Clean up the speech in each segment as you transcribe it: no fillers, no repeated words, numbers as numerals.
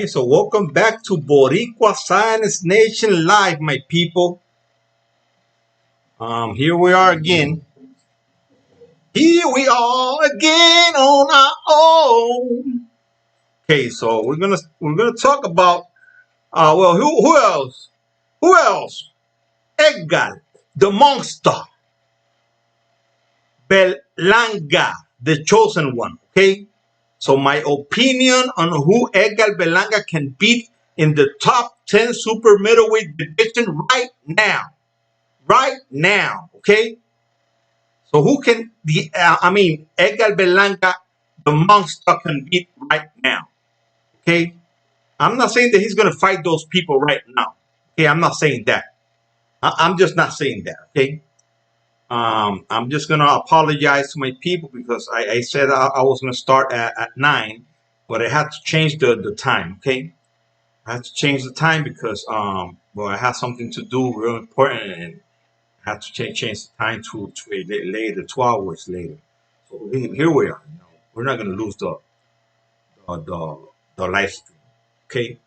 Okay, so welcome back to Boricua Science Nation Live, my people. Here we are again. Here we are again on our own. Okay, so we're gonna talk about well, who else? Who else? Edgar, the monster, Berlanga, the chosen one. Okay, so my opinion on who Edgar Berlanga can beat in the top 10 super middleweight division right now, okay? So who can Edgar Berlanga, the monster, can beat right now, okay? I'm not saying that he's gonna fight those people right now, okay? I'm not saying that. I'm just not saying that, okay? I'm just gonna apologize to my people because I said I was gonna start at 9, but I had to change the time, okay? I had to change the time because well, I had something to do real important and I had to change the time to a later, 2 hours later. So here we are. We're not gonna lose the live stream. Okay.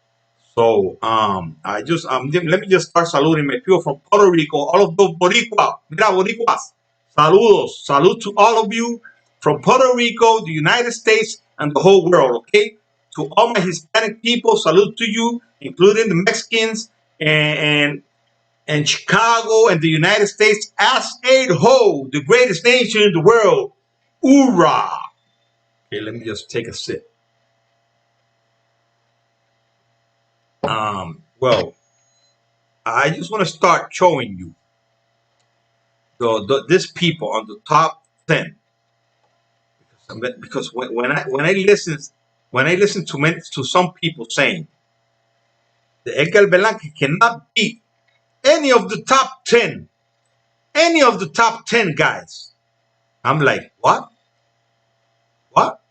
So let me just start saluting my people from Puerto Rico, all of those Boricuas. Saludos, salute to all of you from Puerto Rico, the United States, and the whole world. Okay. To all my Hispanic people, salute to you, including the Mexicans and Chicago and the United States as a whole, the greatest nation in the world. Hoorah! Okay, let me just take a sip. Well, I just want to start showing you this people on the top 10 because when I listen to some people saying the Edgar Berlanga cannot beat any of the top 10 guys, I'm like, what? What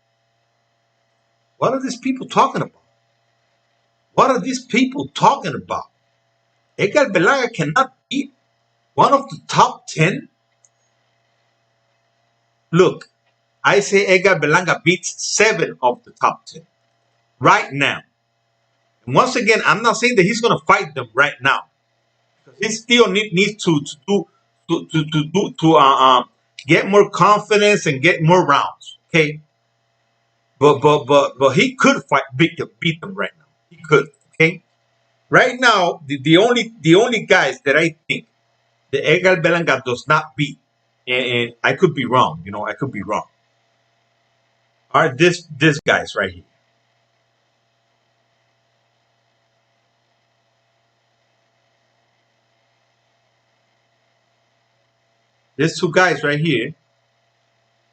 are these people talking about? What are these people talking about? Edgar Berlanga cannot beat one of the top 10? Look, I say Edgar Berlanga beats 7 of the top 10 right now. And once again, I'm not saying that he's going to fight them right now. Because he still needs to get more confidence and get more rounds. Okay? But he could beat them right now. He could. Okay? Right now, the only guys that I think the Edgar Berlanga does not beat, and I could be wrong, I could be wrong, are this guys right here. These two guys right here,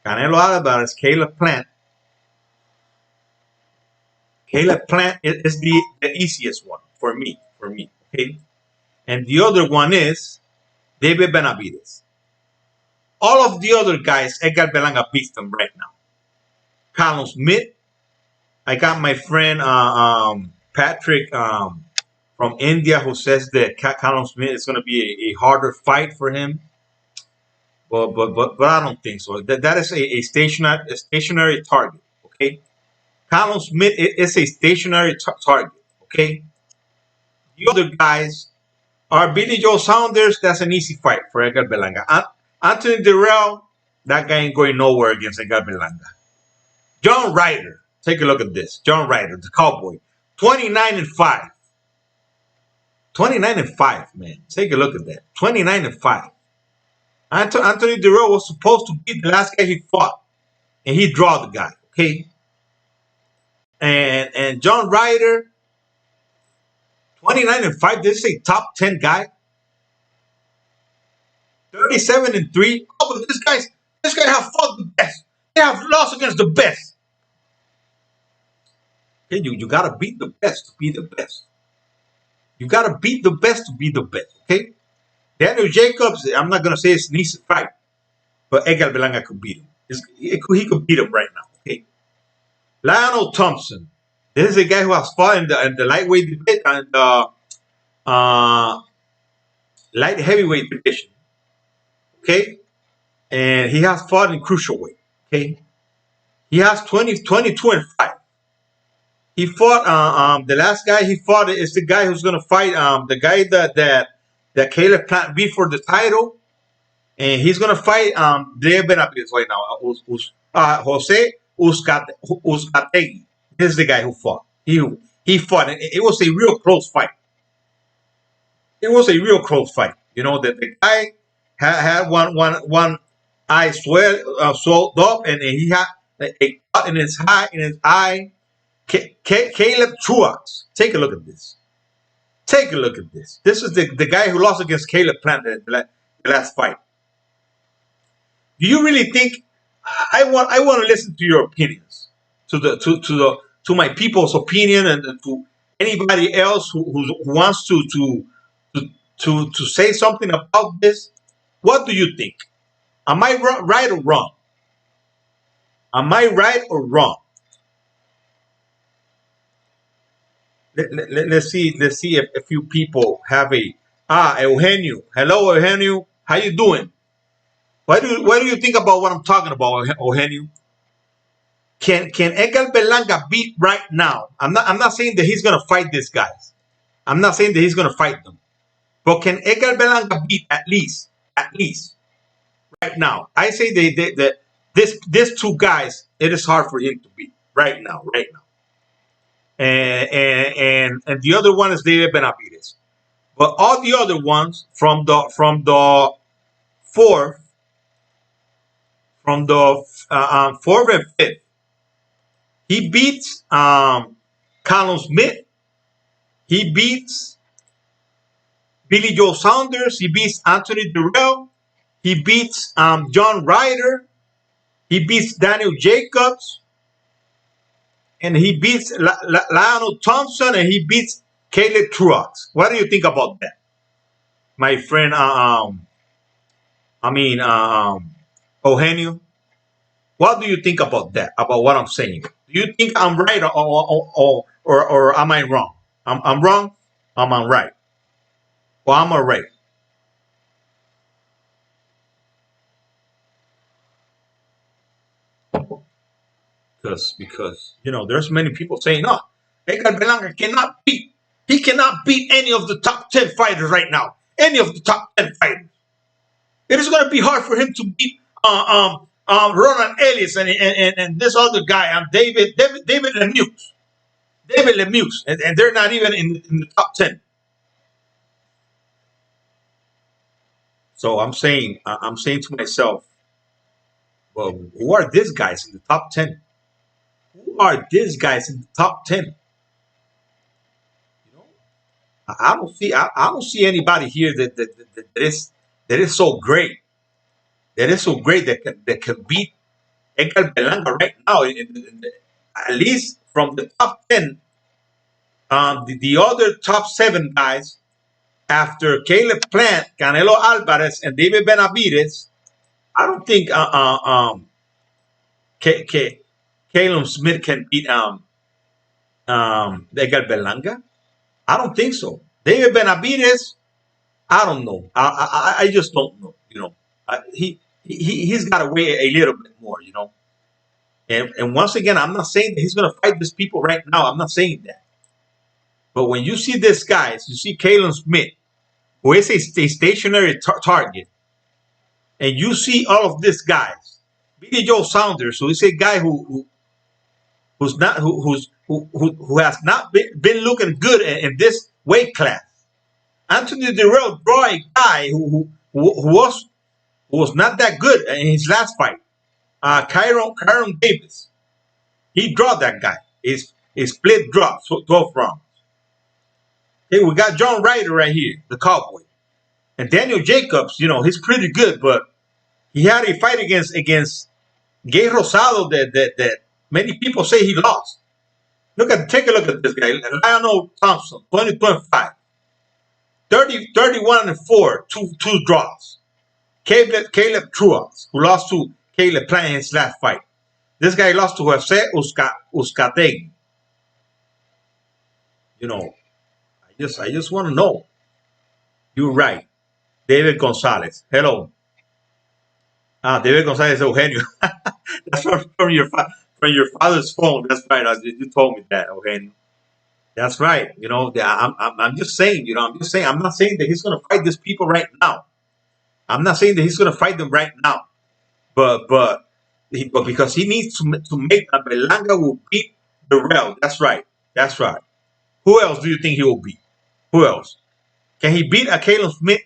Canelo Alvarez, Caleb Plant. Caleb Plant is the easiest one for me, okay? And the other one is David Benavides. All of the other guys, Edgar Berlanga beats them right now. Callum Smith, I got my friend Patrick from India who says that Callum Smith is going to be a harder fight for him. But I don't think so. That is a stationary target. Okay, Callum Smith is a stationary target. Okay, the other guys are Billy Joe Saunders. That's an easy fight for Edgar Berlanga. Anthony Dirrell, that guy ain't going nowhere against Edgar Berlanga. John Ryder, take a look at this. John Ryder, the Cowboy, 29-5. 29-5, man. Take a look at that. 29-5. Anthony Dirrell was supposed to beat the last guy he fought, and he draw the guy. Okay, and John Ryder, 29-5. This is a top 10 guy. 37-3. Oh, but this guy have fought the best. They have lost against the best. Okay, you gotta beat the best to be the best. You gotta beat the best to be the best. Okay. Daniel Jacobs, I'm not going to say it's an easy fight, but Edgar Berlanga could beat him. He could beat him right now. Okay. Lionel Thompson. This is a guy who has fought in the lightweight division and light heavyweight division. Okay. And he has fought in cruiserweight. Okay. He has 22-5. He fought the last guy he fought is the guy who's gonna fight the guy that Caleb Plant beat for the title, and he's gonna fight Dave Benavides right now. Jose Uzcategui. This is the guy who fought. He fought. It was a real close fight. It was a real close fight. You know that the guy had one eye swelled up, and he had a cut in his eye. Caleb Truax. Take a look at this. Take a look at this. This is the guy who lost against Caleb Plant the last fight. Do you really think I want to listen to your opinions, to my people's opinion, and to anybody else who wants to say something about this? What do you think? Am I right or wrong? Am I right or wrong? Let's see if a few people have a Eugenio. Hello, Eugenio. How you doing? What do you think about what I'm talking about, Eugenio? Can Edgar Berlanga beat right now? I'm not saying that he's gonna fight these guys. I'm not saying that he's gonna fight them. But can Edgar Berlanga beat at least right now? I say that these two guys, it is hard for him to beat right now. And the other one is David Benavides. But all the other ones from the fourth and fifth, he beats Callum Smith. He beats Billy Joe Saunders. He beats Anthony Durrell. He beats John Ryder. He beats Daniel Jacobs. And he beats Lionel Thompson, and he beats Caleb Truax. What do you think about that, my friend? Eugenio. What do you think about that? About what I'm saying? Do you think I'm right or am I wrong? I'm wrong. Am I right? Or am I right? Because there's many people saying, no, Edgar Berlanga cannot beat. He cannot beat any of the top 10 fighters right now. Any of the top 10 fighters. It is going to be hard for him to beat Ronan Ellis and this other guy, David Lemieux. David Lemieux, and they're not even in the top 10. So I'm saying to myself, well, who are these guys in the top 10? Who are these guys in the top 10? I don't see anybody here that is so great. That is so great that can beat Edgar Berlanga right now. At least from the top 10, the other top 7 guys after Caleb Plant, Canelo Alvarez, and David Benavides, I don't think Caleb Smith can beat Edgar Berlanga. I don't think so. David Benavides, I don't know. I just don't know. He's got to weigh a little bit more. And once again, I'm not saying that he's going to fight these people right now. I'm not saying that. But when you see these guys, you see Caleb Smith, who is a stationary target, and you see all of these guys, Billy Joe Saunders, who is a guy who has not been looking good in this weight class. Anthony Durrell draw a guy who was not that good in his last fight. Kyron Davis, he draw that guy. It's split draw, 12 rounds. Hey, we got John Ryder right here, the Cowboy, and Daniel Jacobs. He's pretty good, but he had a fight against Gay Rosado that many people say he lost. Take a look at this guy, Lionel Thompson, 2025, 31-4, two draws. Caleb Truax, who lost to Caleb Plant in his last fight. This guy lost to Jose Uzcategui. I just want to know. You're right. David Gonzalez. Hello. David Gonzalez Eugenio. That's from from your father's phone. That's right. You told me that. Okay, that's right. I'm just saying. I'm just saying. I'm not saying that he's gonna fight these people right now. I'm not saying that he's gonna fight them right now. But because he needs to make a Berlanga will beat the Real. That's right. That's right. Who else do you think he will beat? Who else? Can he beat a Caleb Smith?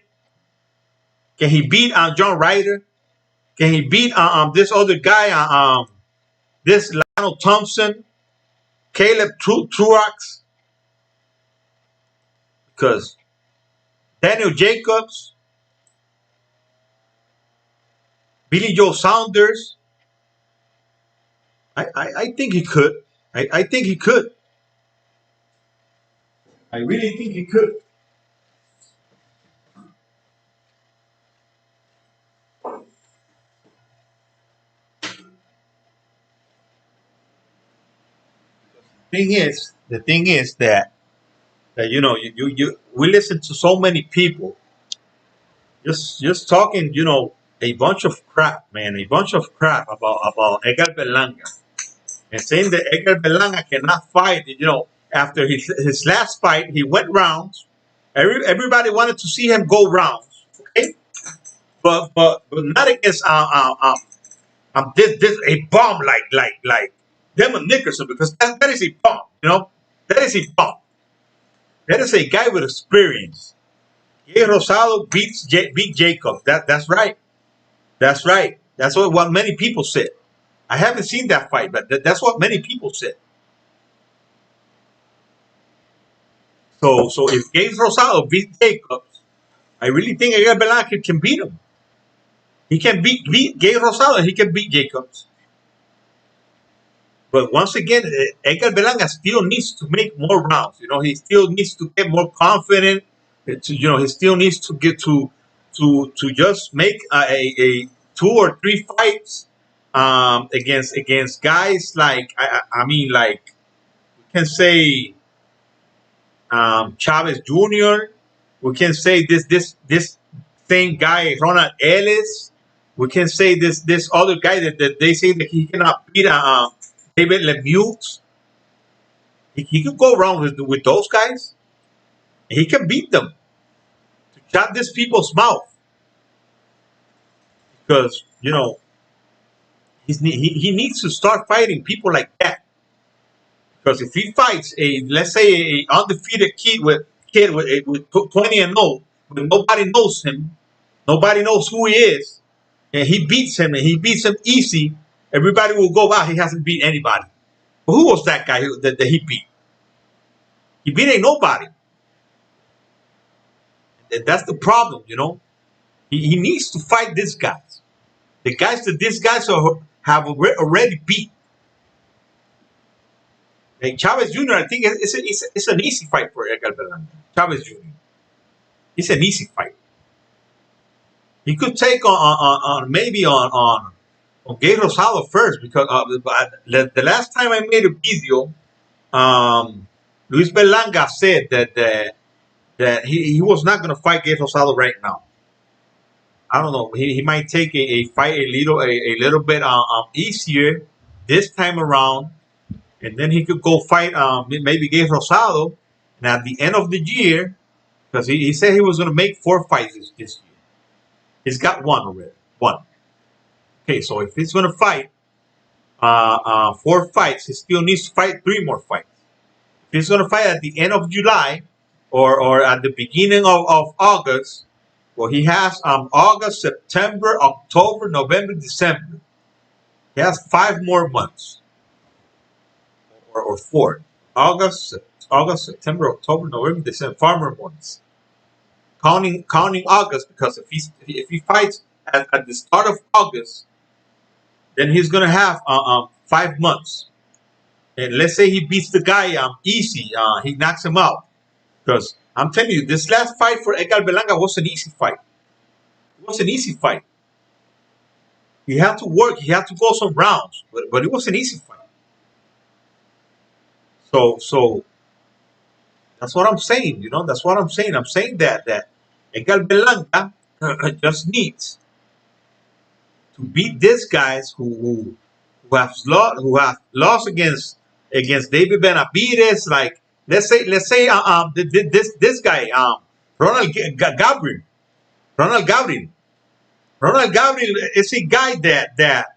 Can he beat John Ryder? Can he beat this other guy? This Lionel Thompson, Caleb Truax? Because Daniel Jacobs, Billy Joe Saunders. I think he could. I think he could. I really think he could. The thing is that we listen to so many people just talking, a bunch of crap, man, a bunch of crap about Edgar Berlanga, and saying that Edgar Berlanga cannot fight. After his last fight, he went rounds. Everybody wanted to see him go rounds, okay? But not against this a bomb like Demon Nicholson, because that is a bomb, that is a bomb. That is a guy with experience. Jay Rosado beat Jacob. That's right. That's right. That's what many people said. I haven't seen that fight, but that's what many people said. So if Gabe Rosado beat Jacobs, I really think Edgar Berlanga can beat him. He can beat Gabe Rosado, and he can beat Jacobs. But once again, Edgar Berlanga still needs to make more rounds. He still needs to get more confident. He still needs to get to just make a 2 or 3 fights against guys like like we can say Chavez Jr. We can say this same guy Ronald Ellis. We can say this other guy that they say that he cannot beat David Lemieux. He could go around with those guys. He can beat them to shut these people's mouth, because he needs to start fighting people like that. Because if he fights let's say a undefeated kid with 20-0, but nobody knows him, nobody knows who he is, and he beats him easy, everybody will go, wow, he hasn't beat anybody. But who was that guy that he beat? He beat ain't nobody. And that's the problem, He needs to fight these guys. The guys that these guys have already beat. Like Chavez Jr., I think it's an easy fight for Edgar Berlanga. Chavez Jr. It's an easy fight. He could take on maybe on Gabe Rosado first, because the last time I made a video, Luis Berlanga said that he was not going to fight Gabe Rosado right now. I don't know. He might take a fight a little bit easier this time around, and then he could go fight maybe Gabe Rosado, and at the end of the year, because he said he was going to make 4 fights this year. He's got 1 already. 1. Okay, so if he's going to fight 4 fights, he still needs to fight 3 more fights. If he's going to fight at the end of July or at the beginning of August, well, he has August, September, October, November, December. He has 5 more months, or 4. August, September, October, November, December. 5 more months. Counting August, because if he fights at the start of August, then he's gonna have 5 months. And let's say he beats the guy easy, he knocks him out. Because I'm telling you, this last fight for Edgar Berlanga was an easy fight. It was an easy fight. He had to work, he had to go some rounds, but it was an easy fight. So that's what I'm saying, That's what I'm saying. I'm saying that Edgar Berlanga just needs to beat these guys who lost against David Benavidez, like let's say this guy Ronald Gabriel, Ronald Gabriel, Ronald Gabriel is a guy that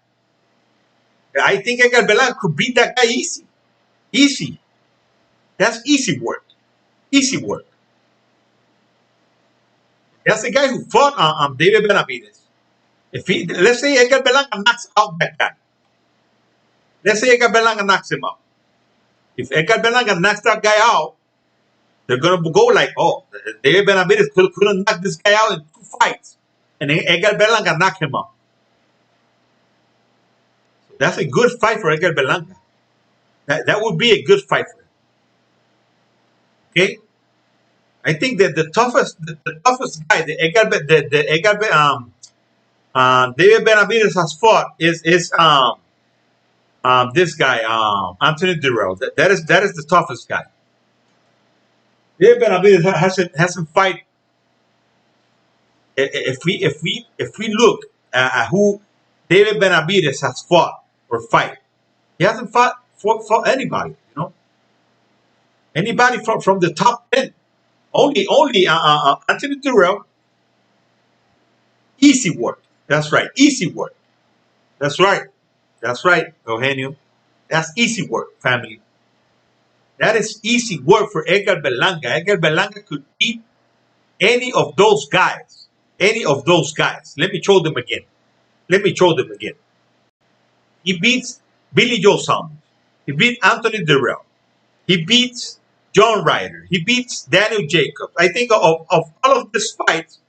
I think Edgar Berlanga could beat that guy easy, easy. That's easy work, easy work. That's the guy who fought David Benavidez. If he, let's say Edgar Berlanga knocks out that guy, let's say Edgar Berlanga knocks him out. If Edgar Berlanga knocks that guy out, they're gonna go like, oh, David Benavidez couldn't knock this guy out in 2 fights, and then Edgar Berlanga knocked him out. So that's a good fight for Edgar Berlanga. That would be a good fight for him. Okay, I think that the toughest guy, David Benavidez has fought is this guy Anthony Durrell. That is the toughest guy. David Benavidez hasn't fight. If we look at who David Benavidez has fought or fight, he hasn't fought anybody. You know, anybody from the top 10. Only Anthony Durrell. Easy work. That's right. Easy work. That's right. That's right, Eugenio. That's easy work, family. That is easy work for Edgar Berlanga. Edgar Berlanga could beat any of those guys. Any of those guys. Let me show them again. Let me show them again. He beats Billy Joe Saunders. He beats Anthony Durrell. He beats John Ryder. He beats Daniel Jacobs. I think of all of these fights,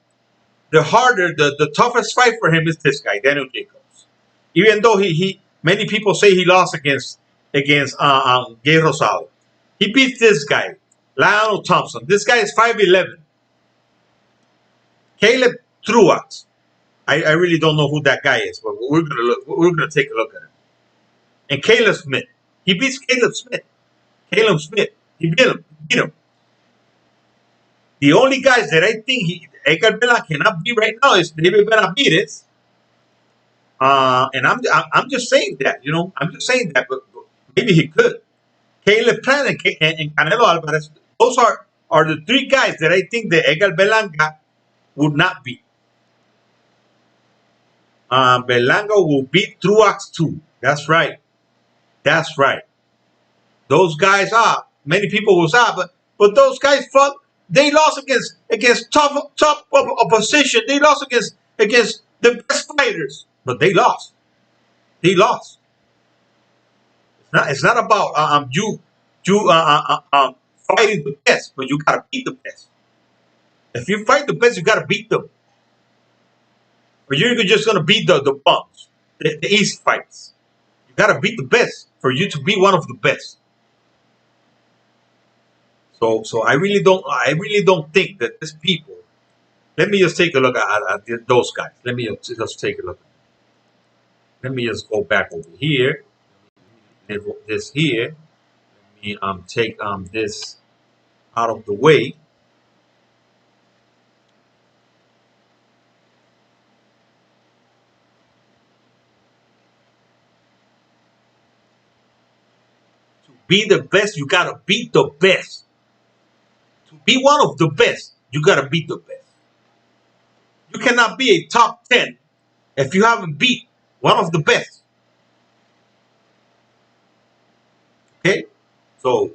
the harder, the toughest fight for him is this guy, Daniel Jacobs. Even though he many people say he lost against Gay Rosado. He beats this guy, Lionel Thompson. This guy is 5'11". Caleb Truax. I really don't know who that guy is, but we're gonna take a look at him. And Caleb Smith. He beats Caleb Smith. Caleb Smith. He beat him. The only guys that I think Edgar Berlanga cannot beat right now is David Benavidez. And I'm just saying that, you know, I'm just saying that, but maybe he could. Caleb Plant and Canelo Alvarez. Those are the 3 guys that I think that Edgar Berlanga would not beat. Berlanga will beat Truax too. That's right. That's right. Those guys are. Many people will say, but those guys fought. They lost against top opposition. They lost against the best fighters, but they lost. They lost. It's not about you fighting the best, but you gotta beat the best. If you fight the best, you gotta beat them. Or you're just gonna beat the bums, the easy fights. You gotta beat the best for you to be one of the best. So I really don't think that these people. Let me just take a look at those guys. Let me just take a look. Let me just go back over here. This here. Let me take this out of the way. To be the best, you gotta beat the best. To be one of the best, you gotta beat the best. You cannot be a top 10 if you haven't beat one of the best. Okay? So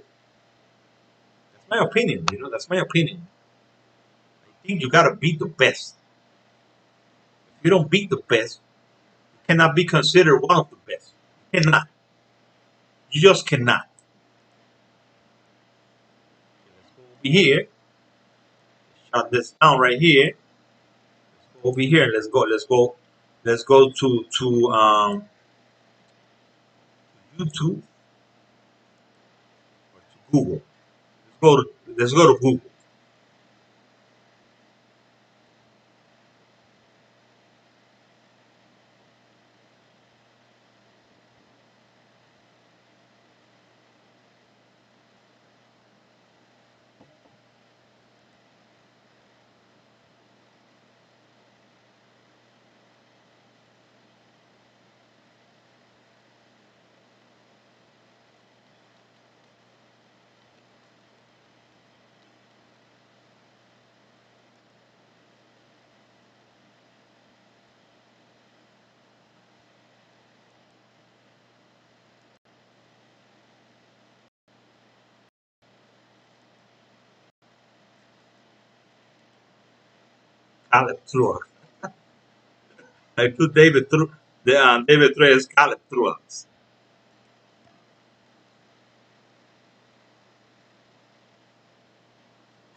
that's my opinion, you know, that's my opinion. I think you gotta beat the best. If you don't beat the best, you cannot be considered one of the best. You cannot. You just cannot. Let's go over here. Shut this down right here. Let's go over here and let's go to YouTube or to Google. Let's go to Google. Caleb Truax. I put David through David Reyes, Caleb Truax.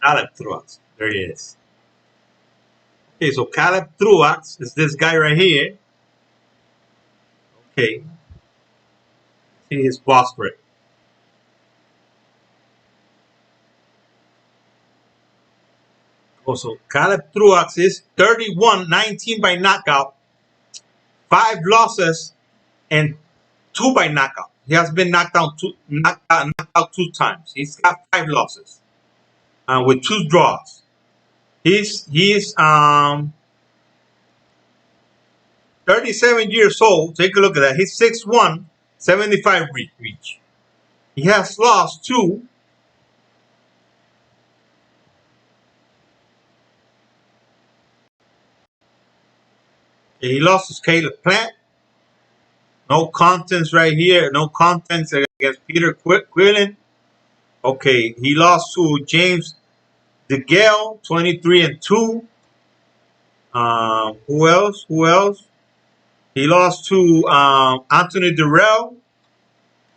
Caleb Truax. There he is. Okay, so Caleb Truax is this guy right here. Okay, see his boss break. Also, Caleb Truax is 31-19 by knockout, 5 losses, and 2 by knockout. He has been knocked out 2 times. He's got 5 losses with 2 draws. He's 37 years old. Take a look at that. He's 6'1", 75 reach. He has lost 2. He lost to Caleb Plant. No contents right here. No contents against Peter Quillen. Okay, he lost to James DeGale, 23-2. Who else? He lost to Anthony Durrell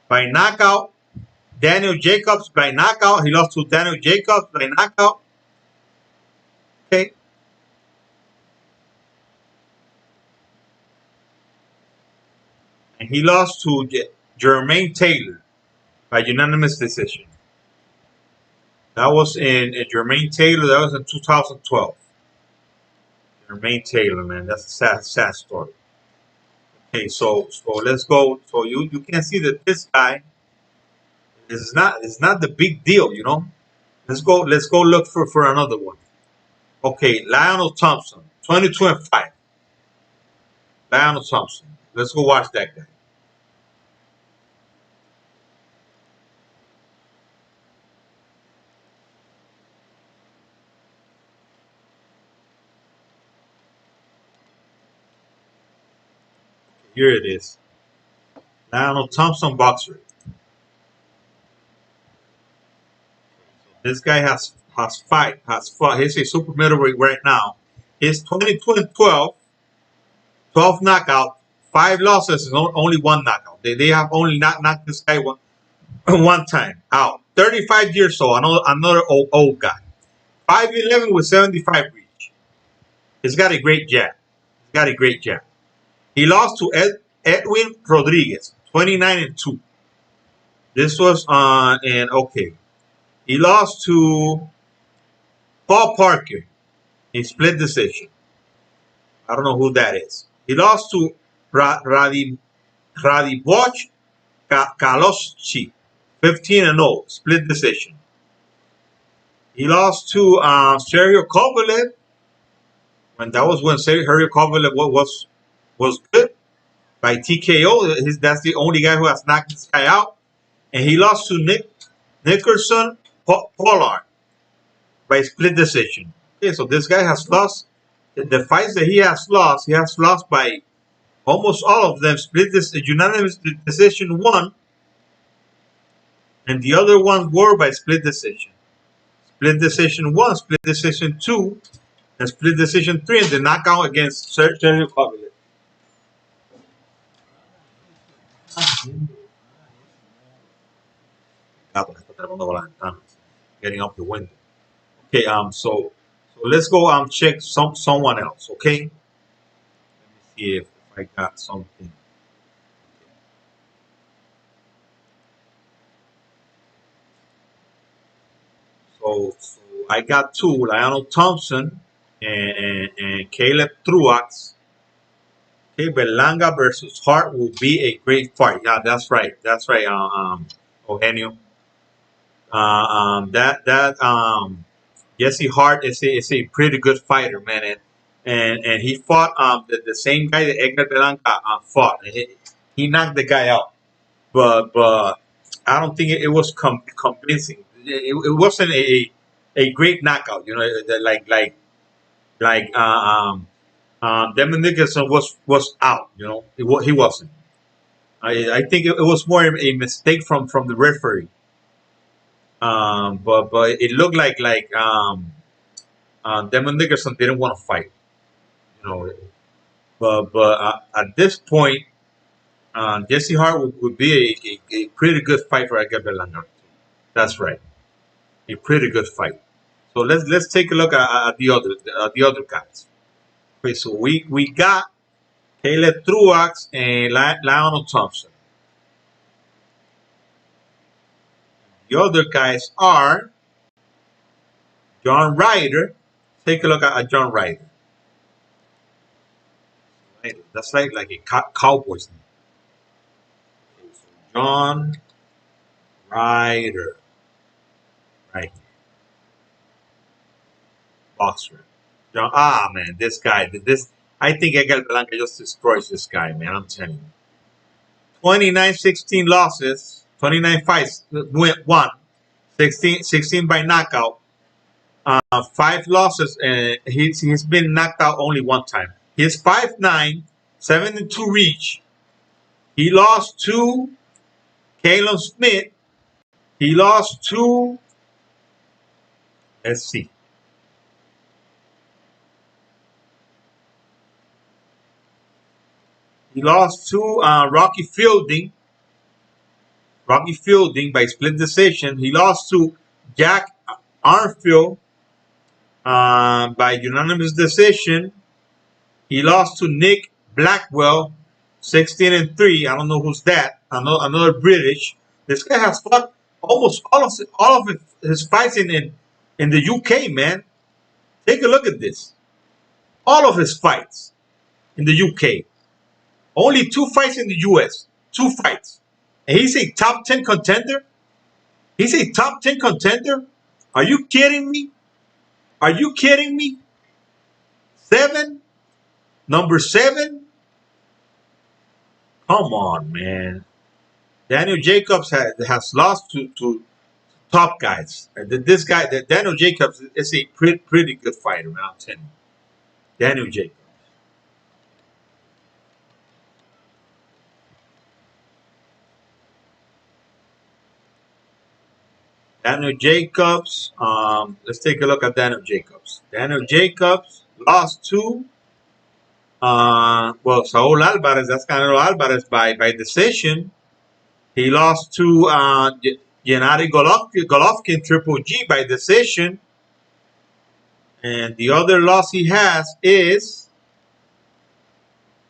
by knockout. Daniel Jacobs by knockout. He lost to Daniel Jacobs by knockout. Okay. And he lost to Jermaine Taylor by unanimous decision. That was in Jermaine Taylor. That was in 2012. Jermaine Taylor, man, that's a sad story. Okay, so let's go. So you can see that this guy is not the big deal, you know. Let's go look for another one. Okay, Lionel Thompson, 22-5. Lionel Thompson. Let's go watch that guy. Here it is. Lionel Thompson, boxer. This guy has fought. He's a super middleweight right now. He's 22-12, 12 knockout, 5 losses, and only 1 knockout. They have only knocked this guy one time out. 35 years old, another old guy. 5'11" with 75 reach. He's got a great jab. He lost to Edwin Rodriguez, 29-2. This was okay. He lost to Paul Parker in split decision. I don't know who that is. He lost to Radiboj Kaloschi, 15-0, split decision. He lost to Sergio Kovalev. When Sergio Kovalev was good by TKO. That's the only guy who has knocked this guy out. And he lost to Nickerson Pollard by split decision. Okay, so this guy has lost. The fights that he has lost by almost all of them. Unanimous decision 1. And the other ones were by split decision. Split decision 1, split decision 2, and split decision 3, and the knockout against Sergio Kovalev. Getting up the window. Okay, so let's go check someone else, okay? Let me see if I got something. So I got 2, Lionel Thompson and Caleb Truax. Okay, Berlanga versus Hart will be a great fight. Yeah, that's right. Eugenio. Jesse Hart is a pretty good fighter, man, and he fought the same guy that Edgar Berlanga fought. He knocked the guy out, but I don't think it was convincing. It wasn't a great knockout, you know, like Devin Nicholson was out, you know. He wasn't. I think it was more a mistake from the referee. But it looked like Demon Nicholson didn't want to fight, you know. But at this point, Jesse Hart would be a pretty good fight for Edgar Berlanga. That's right, a pretty good fight. So let's take a look at the other guys. Okay, so we got Caleb Truax and Lionel Thompson. The other guys are John Ryder. Take a look at John Ryder. That's like a Cowboys name. Okay, so John Ryder. Right. Boxer. John, man, this guy. I think Edgar Berlanga just destroys this guy, man. I'm telling you. 29-16 losses. 29 fights. Won. 16 by knockout. 5 losses, and he's been knocked out only one time. He's 5'9", 7-2 reach. He lost to Caleb Smith. He lost to, let's see. He lost to Rocky Fielding. Rocky Fielding by split decision. He lost to Jack Arnfield by unanimous decision. He lost to Nick Blackwell, 16-3. I don't know who's that. Another British. This guy has fought almost all of his fights in the UK, man. Take a look at this. All of his fights in the UK. Only 2 fights in the US. 2 fights. And he's a top 10 contender? He's a top 10 contender? Are you kidding me? Are you kidding me? 7? Number 7? Come on, man. Daniel Jacobs has lost to top guys. This guy, Daniel Jacobs, is a pretty good fighter, man. I'm telling you. Daniel Jacobs. Daniel Jacobs. Let's take a look at Daniel Jacobs. Daniel Jacobs lost to Saul Alvarez. That's Canelo Alvarez by decision. He lost to Gennady Golovkin, Triple G by decision. And the other loss he has is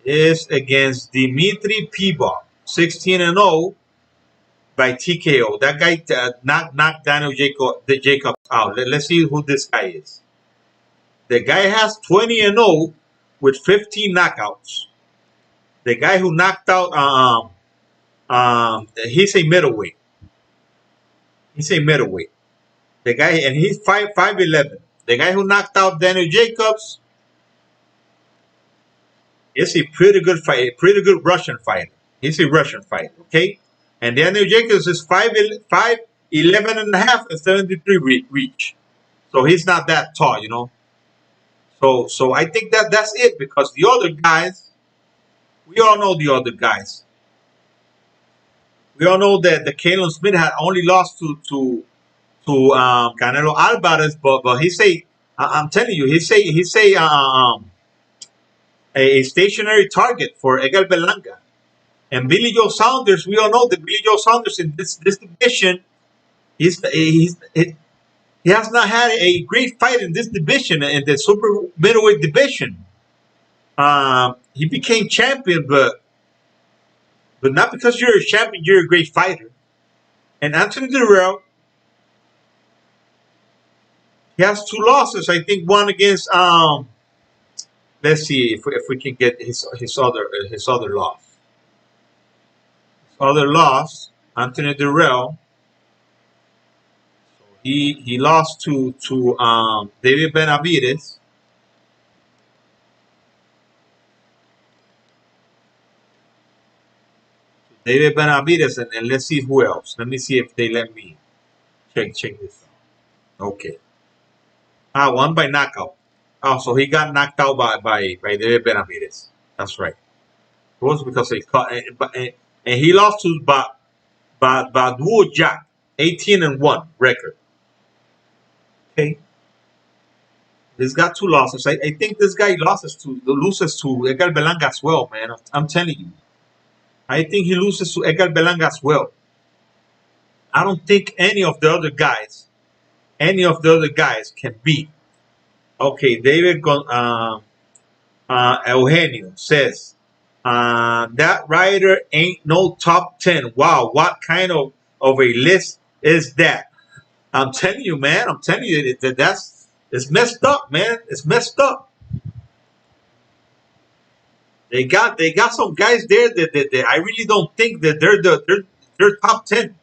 against Dimitri Pivov, 16-0 by TKO. That guy knocked Daniel Jacobs out. Let's see who this guy is. The guy has 20-0 with 15 knockouts. The guy who knocked out he's a middleweight. He's a middleweight. The guy, and he's 5'11". The guy who knocked out Daniel Jacobs is a pretty good fighter, pretty good Russian fighter. He's a Russian fighter, okay? And Daniel Jacobs is 5'11 and a half and 73 reach. So he's not that tall, you know. So I think that's it, because the other guys, we all know the other guys. We all know that the Caleb Smith had only lost to Canelo Alvarez, but I'm telling you, he's a stationary target for Edgar Berlanga. And Billy Joe Saunders, we all know that Billy Joe Saunders in this division, he has not had a great fight in this division, in the super middleweight division. He became champion, but not because you're a champion, you're a great fighter. And Anthony Durrell, he has 2 losses. I think one against let's see if we can get his other loss. His other loss, Anthony Durrell. He lost to David Benavidez. David Benavidez, and let's see who else. Let me see if they let me check this out. Okay. One by knockout. Oh, so he got knocked out by David Benavidez. That's right. It was because he caught, and he lost to Badou Jack, 18-1 record. Okay. He's got 2 losses. I think this guy loses to Edgar Berlanga as well, man. I'm telling you. I think he loses to Edgar Berlanga as well. I don't think any of the other guys can beat. Okay, David Eugenio says, that rider ain't no top 10. Wow, what kind of a list is that? I'm telling you, man. I'm telling you that's it's messed up, man. It's messed up. They got some guys there that I really don't think that they're top 10.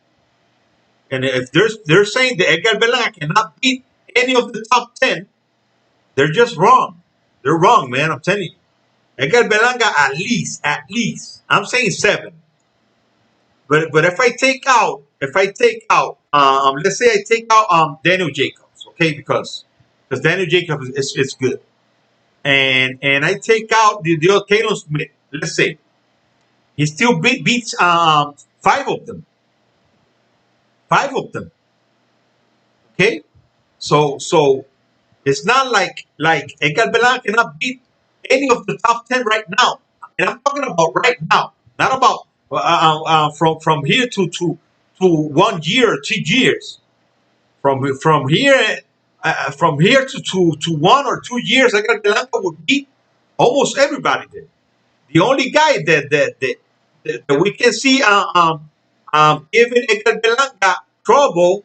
And if they're saying that Edgar Berlanga cannot beat any of the top 10, they're just wrong. They're wrong, man. I'm telling you. Edgar Berlanga at least. I'm saying 7. But if I take out, let's say I take out Daniel Jacobs, okay, because Daniel Jacobs is good, and I take out the other Caleb Smith. Let's say he still beats 5 of them. 5 of them. Okay, so it's not like Edgar Berlanga cannot beat any of the top 10 right now, and I'm talking about right now, not about from here to 1 year or 2 years. From here to 1 or 2 years, Edgar Berlanga would beat almost everybody there. The only guy that we can see giving Edgar Berlanga trouble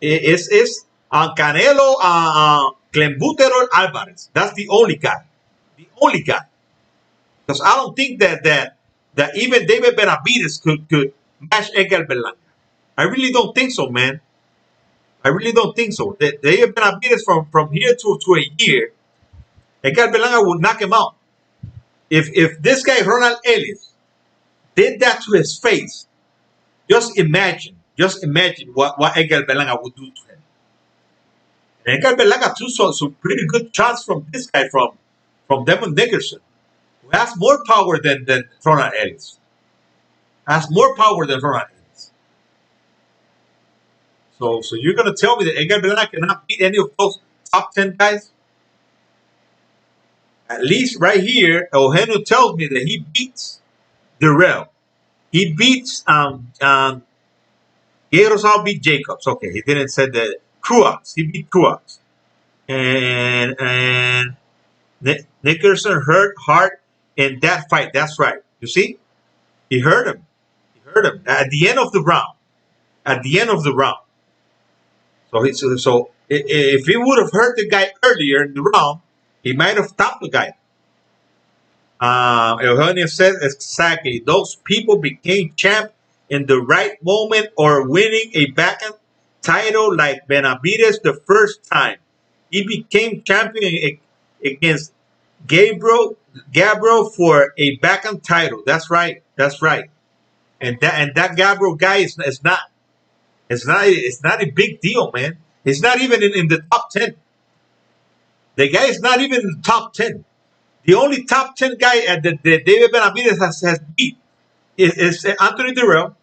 is Canelo Clenbuterol Alvarez. That's the only guy. The only guy. Because I don't think that even David Benavidez could match Edgar Berlanga. I really don't think so, man. I really don't think so. David Benavidez from here to a year, Edgar Berlanga would knock him out. If this guy Ronald Ellis did that to his face, just imagine what Edgar Berlanga would do to him. And Edgar Berlanga too saw some pretty good shots from this guy from Devon Nickerson, who has more power than Ronald Ellis. Has more power than Ronald Ellis. So you're gonna tell me that Edgar Berlanga cannot beat any of those top 10 guys? At least right here, Eugenio tells me that he beats Durrell. He beats Rosal beat Jacobs. Okay, he didn't say that. Cruax. He beat Cruax. And Nickerson hurt Hart in that fight. That's right. You see? He hurt him. At the end of the round. So if he would have hurt the guy earlier in the round, he might have stopped the guy. Eugenio says exactly. Those people became champ in the right moment or winning a backhand title like Benavidez the first time. He became champion against Gabriel for a backhand title. That's right. And that Gabriel guy is not a big deal, man. He's not even in the top 10. The guy is not even in the top 10. The only top 10 guy that David Benavidez has beat is Anthony Durrell.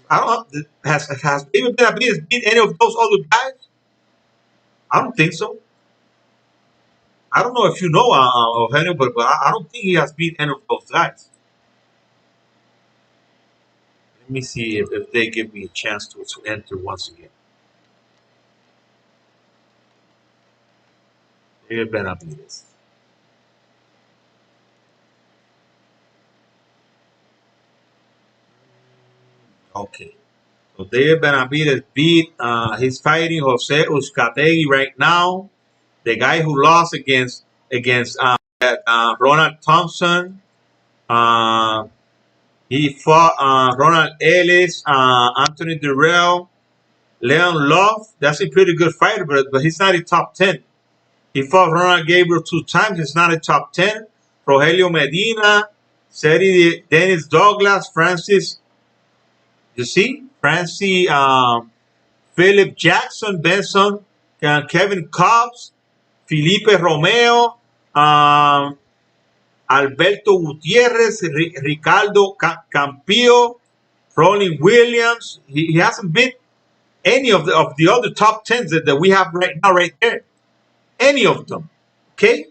I don't know. Has David Benavidez beat any of those other guys? I don't think so. I don't know if you know Eugenio, but I don't think he has beat any of those guys. Let me see if they give me a chance to enter once again. David Benavidez. Okay. So David Benavidez beat, he's fighting Jose Uzcategui right now. The guy who lost against Ronald Thompson. He fought Ronald Ellis, Anthony Durrell, Leon Love. That's a pretty good fighter, but he's not in top 10. He fought Ronald Gabriel 2 times. He's not in top 10. Rogelio Medina, Seri Dennis Douglas, Francis. You see? Francis, Philip Jackson, Benson, Kevin Cobbs, Felipe Romeo, Alberto Gutierrez, Ricardo Campillo, Rollin Williams. He hasn't beat any of the other top 10s that we have right now, right there. any of them. Okay,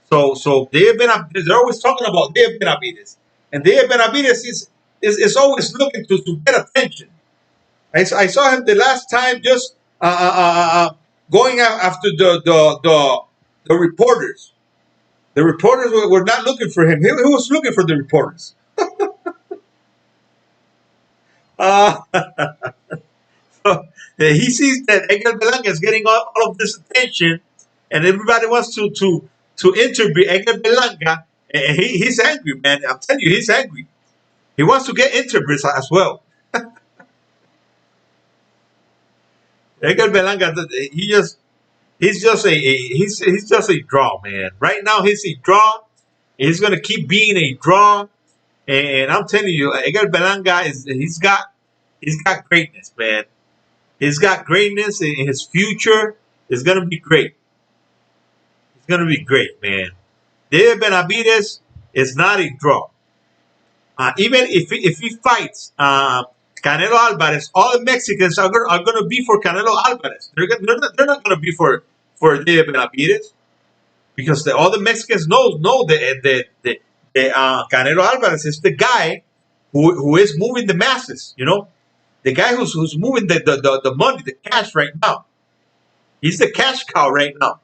so they're always talking about Dave Benavides, and Dave Benavides is always looking to get attention. I saw him the last time just going after the reporters. The reporters were not looking for him. He was looking for the reporters. Uh, so he sees that Edgar Berlanga is getting all of this attention, and everybody wants to interview Edgar Berlanga. And he's angry, man. I'm telling you, he's angry. He wants to get interviews as well. Edgar Berlanga, he's just a draw, man. Right now, he's a draw. He's gonna keep being a draw. And I'm telling you, Edgar Berlanga he's got greatness, man. He's got greatness in his future. It's gonna be great. It's gonna be great, man. David Benavides is not a draw. Even if he fights Canelo Alvarez, all the Mexicans are gonna be for Canelo Alvarez. They're not gonna be for David Benavides because all the Mexicans know that Canelo Alvarez is the guy who is moving the masses. The guy who's moving the money, the cash right now. He's the cash cow right now.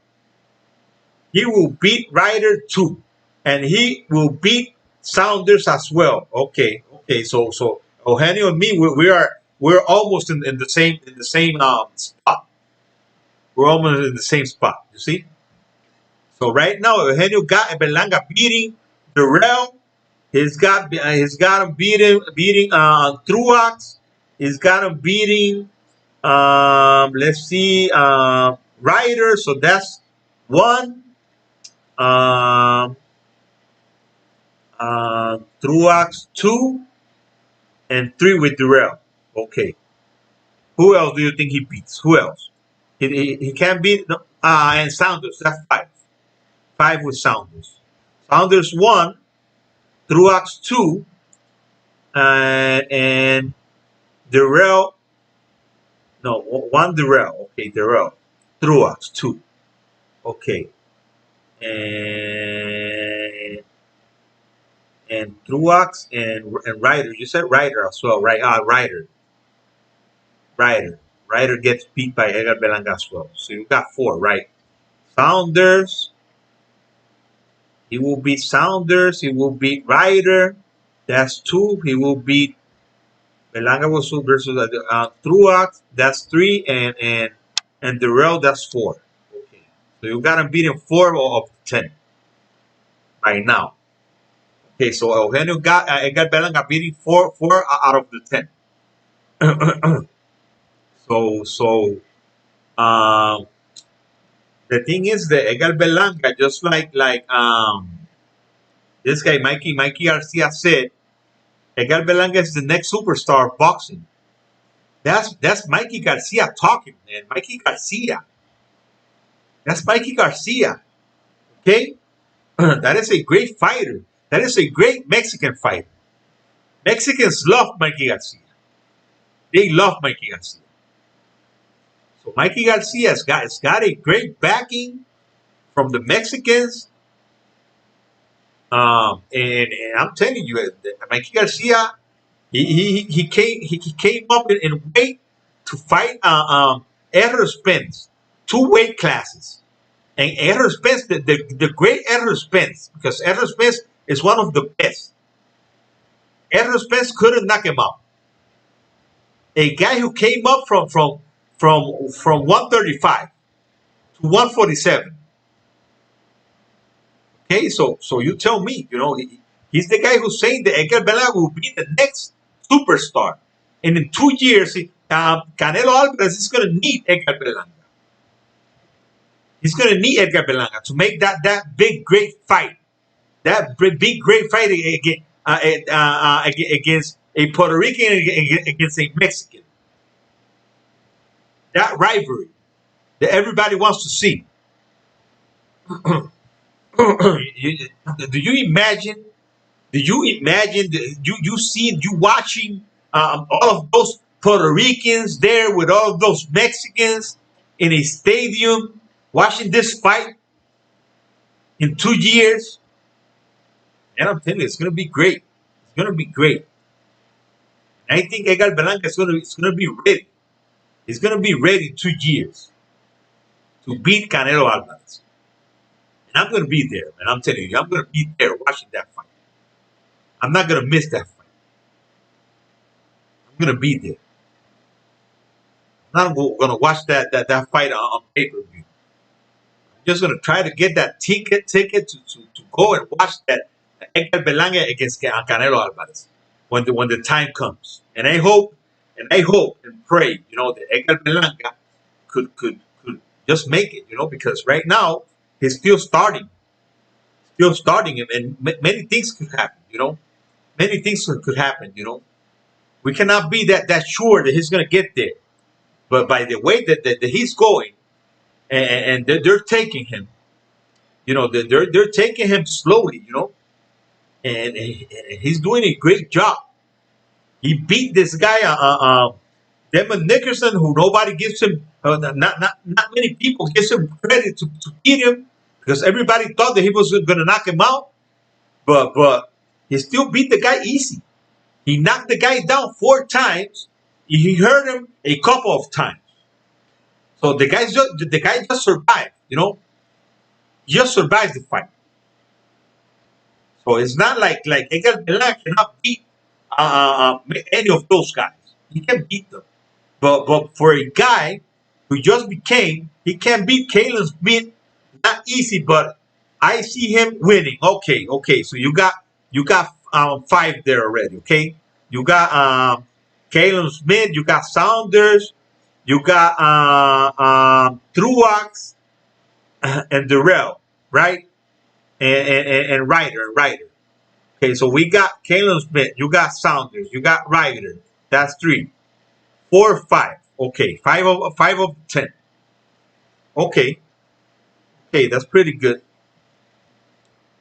He will beat Ryder too, and he will beat Saunders as well. Okay. So Eugenio and me, we're almost in the same spot. We're almost in the same spot. You see. So right now, Eugenio got Berlanga beating Durrell. He's got him beating Truax. He's got him beating let's see Ryder. So that's one. Truax 2 and 3 with Durrell. Okay. Who else do you think he beats? Who else? He can't beat and Saunders. That's 5. 5 with Saunders. Saunders 1, Truax 2, and Durrell. No, 1 Durrell. Okay, Durrell. Truax 2. Okay. And Truax and Ryder. You said Ryder as well, right? Ryder. Ryder gets beat by Edgar Berlanga as well. So you got 4, right? Saunders. He will beat Saunders. He will beat Ryder. That's 2. He will beat Berlanga versus Truax. That's 3. And Durrell. That's 4. Okay. So you got him beating 4 of 10 right now. Okay, so Eugenio got Edgar Berlanga beating 4 out of the 10. So the thing is that Edgar Berlanga, just like this guy Mikey Garcia said, Edgar Berlanga is the next superstar of boxing. That's Mikey Garcia talking, man. Mikey Garcia. That's Mikey Garcia. Okay? That is a great fighter. That is a great Mexican fighter. Mexicans love Mikey Garcia. They love Mikey Garcia. So Mikey Garcia has got a great backing from the Mexicans. And I'm telling you, Mikey Garcia, he came up in weight to fight Errol Spence, 2 weight classes. And Errol Spence, the great Errol Spence, because Errol Spence is one of the best. Edgar Spence couldn't knock him out. A guy who came up from 135 to 147. Okay, so you tell me, he's the guy who's saying that Edgar Berlanga will be the next superstar, and in 2 years, Canelo Alvarez is going to need Edgar Berlanga. He's going to need Edgar Berlanga to make that big great fight. That big, great fight against a Puerto Rican against a Mexican. That rivalry that everybody wants to see. Do you imagine? You watching all of those Puerto Ricans there with all of those Mexicans in a stadium watching this fight in 2 years, and I'm telling you, it's gonna be great. It's gonna be great. And I think Edgar Berlanga is gonna be ready. He's gonna be ready in 2 years to beat Canelo Alvarez. And I'm gonna be there, man. I'm telling you, I'm gonna be there watching that fight. I'm not gonna miss that fight. I'm gonna be there. I'm not gonna watch that fight on pay-per-view. I'm just gonna try to get that ticket to go and watch that Edgar Berlanga against Canelo Alvarez when the time comes. And I hope and pray, that Edgar Berlanga could just make it, because right now he's still starting him, and many things could happen, many things could happen, We cannot be that sure that he's gonna get there. But by the way that he's going, and they're taking him, they're taking him slowly, and he's doing a great job. He beat this guy, Devin Nickerson, who nobody gives him, not many people gives him credit to beat him, because everybody thought that he was going to knock him out, but he still beat the guy easy. He knocked the guy down 4 times. He hurt him a couple of times. So the guy just survived, He just survived the fight. So it's not like Edgar Berlanga cannot beat any of those guys. He can beat them. But for a guy who just became, he can beat Caleb Smith. Not easy, but I see him winning. Okay. So you got 5 there already. Okay, you got Caleb Smith, you got Saunders, you got Truax, and Durrell, right? And Ryder. Okay, so we got Caleb Smith, you got Saunders, you got Ryder. That's 3, 4, 5. Okay, 5 of 10. Okay, that's pretty good.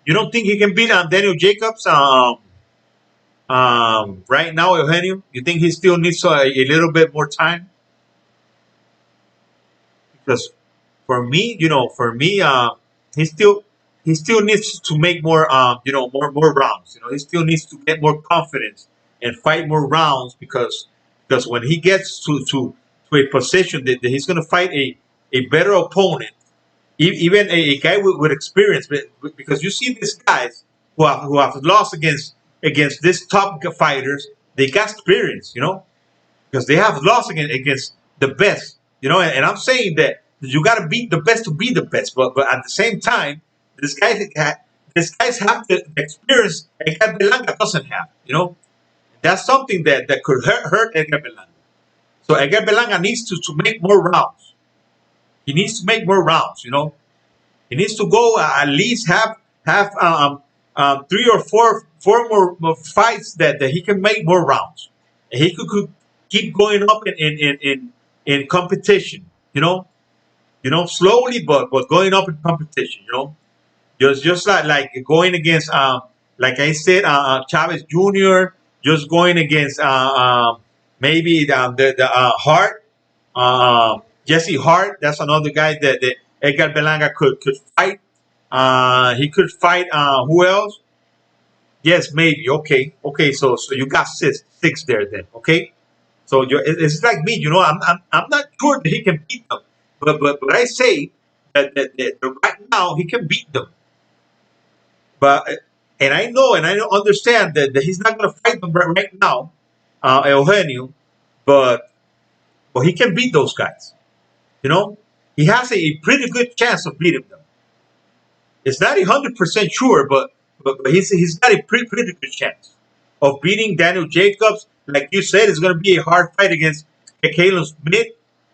You don't think he can beat Daniel Jacobs right now, Eugenio? You think he still needs a little bit more time? Because for me, he still needs to make more more rounds. He still needs to get more confidence and fight more rounds, because when he gets to a position that he's going to fight a better opponent, even a guy with experience, because you see these guys who have lost against these top fighters, they got experience, because they have lost against the best, and I'm saying that you got to beat the best to be the best, but at the same time, these guys have the experience Edgar Berlanga doesn't have, That's something that could hurt Edgar Berlanga. So Edgar Berlanga needs to make more rounds. He needs to make more rounds, He needs to go at least have 3 or 4 more fights that he can make more rounds. And he could keep going up in competition, slowly but going up in competition, just like going against like I said, Chavez Jr., just going against maybe the Hart, Jesse Hart. That's another guy that Edgar Berlanga could fight. He could fight who else? Yes, maybe. Okay. So you got six there then. Okay. So it's like me. I'm not sure that he can beat them, but I say that right now he can beat them. But and I know and I understand that he's not going to fight them right now, Eugenio, but he can beat those guys. He has a pretty good chance of beating them. It's not 100% sure, but he's got a pretty good chance of beating Daniel Jacobs. Like you said, it's going to be a hard fight against Caleb Smith,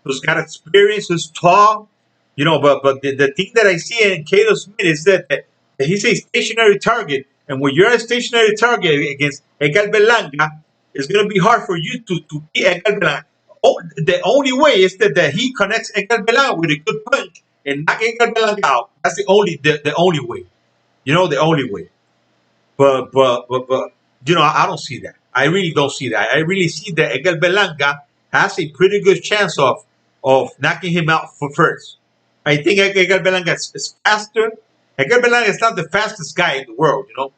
who's got experience, who's tall. But the thing that I see in Caleb Smith is that he's a stationary target, and when you're a stationary target against Edgar Berlanga, it's going to be hard for you to beat Edgar Berlanga. The only way is that he connects Edgar Berlanga with a good punch and knock Edgar Berlanga out. That's the only way. The only way. But I don't see that. I really don't see that. I really see that Edgar Berlanga has a pretty good chance of knocking him out for first. I think Edgar Berlanga is faster. Edgar Berlanga is not the fastest guy in the world, you know.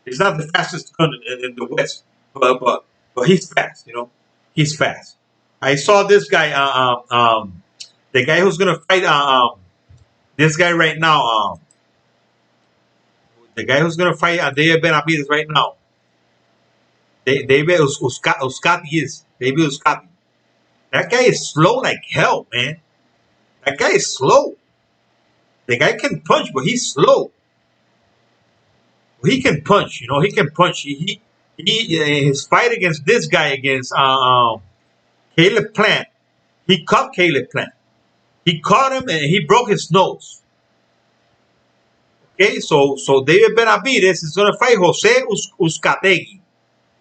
He's not the fastest gun in the West, but he's fast, you know. He's fast. I saw this guy, the guy who's gonna fight, this guy right now, the guy who's gonna fight David Benavides right now. David Uscati is David Uscati. That guy is slow like hell, man. That guy is slow. The guy can punch, but he's slow. He can punch, you know. He can punch. His fight against this guy against Caleb Plant. He caught Caleb Plant. He caught him and he broke his nose. Okay, so David Benavides is gonna fight Jose Uzcategui.